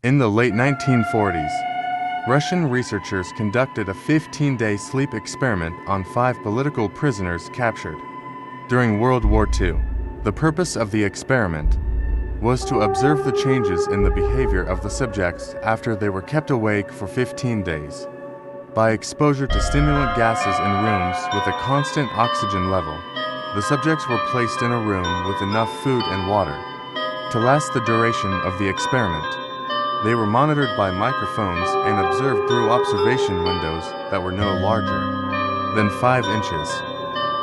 In the late 1940s, Russian researchers conducted a 15-day sleep experiment on 5 political prisoners captured during World War II. The purpose of the experiment was to observe the changes in the behavior of the subjects after they were kept awake for 15 days. By exposure to stimulant gases in rooms with a constant oxygen level, the subjects were placed in a room with enough food and water to last the duration of the experiment. They were monitored by microphones and observed through observation windows that were no larger than 5 inches.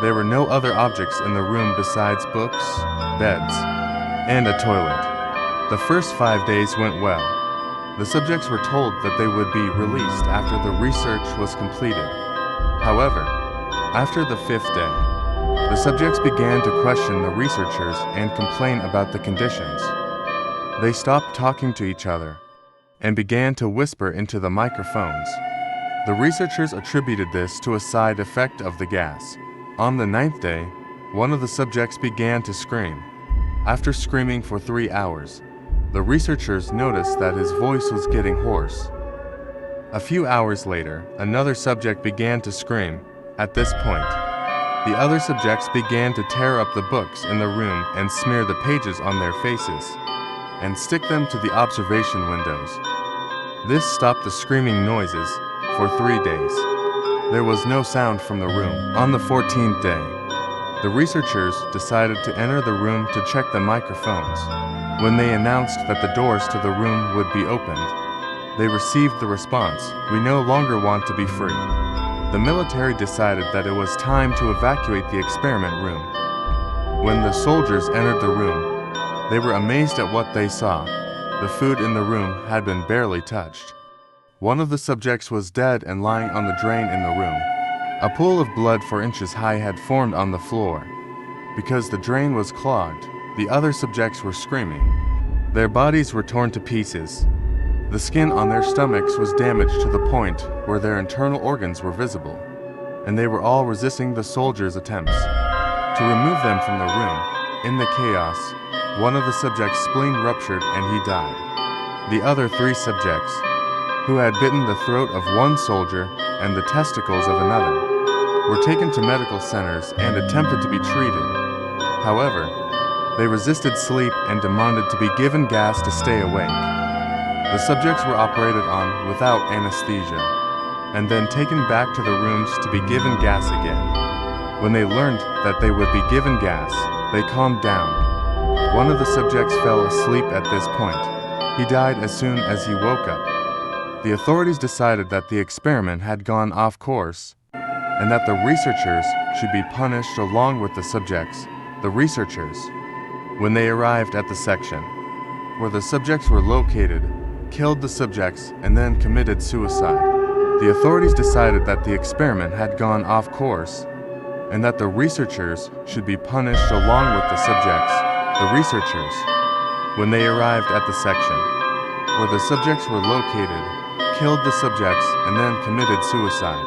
There were no other objects in the room besides books, beds, and a toilet. The first 5 days went well. The subjects were told that they would be released after the research was completed. However, after the 5th day, the subjects began to question the researchers and complain about the conditions. They stopped talking to each other and began to whisper into the microphones. The researchers attributed this to a side effect of the gas. On the 9th day, one of the subjects began to scream. After screaming for 3 hours, the researchers noticed that his voice was getting hoarse. A few hours later, another subject began to scream. At this point, the other subjects began to tear up the books in the room and smear the pages on their faces and stick them to the observation windows. This stopped the screaming noises for 3 days. There was no sound from the room. On the 14th day, the researchers decided to enter the room to check the microphones. When they announced that the doors to the room would be opened, they received the response, "We no longer want to be free." The military decided that it was time to evacuate the experiment room. When the soldiers entered the room, they were amazed at what they saw. The food in the room had been barely touched. One of the subjects was dead and lying on the drain in the room. A pool of blood 4 inches high had formed on the floor. Because the drain was clogged, the other subjects were screaming. Their bodies were torn to pieces. The skin on their stomachs was damaged to the point where their internal organs were visible, and they were all resisting the soldiers' attempts to remove them from the room. In the chaos, one of the subjects' spleen ruptured and he died. The other 3 subjects, who had bitten the throat of one soldier and the testicles of another, were taken to medical centers and attempted to be treated. However, they resisted sleep and demanded to be given gas to stay awake. The subjects were operated on without anesthesia, and then taken back to the rooms to be given gas again. When they learned that they would be given gas, they calmed down. One of the subjects fell asleep at this point. He died as soon as he woke up. The authorities decided that the experiment had gone off course, and that the researchers should be punished along with the subjects. The researchers, when they arrived at the section where the subjects were located, killed the subjects and then committed suicide. The authorities decided that the experiment had gone off course and that the researchers should be punished along with the subjects. The researchers, when they arrived at the section where the subjects were located, killed the subjects and then committed suicide.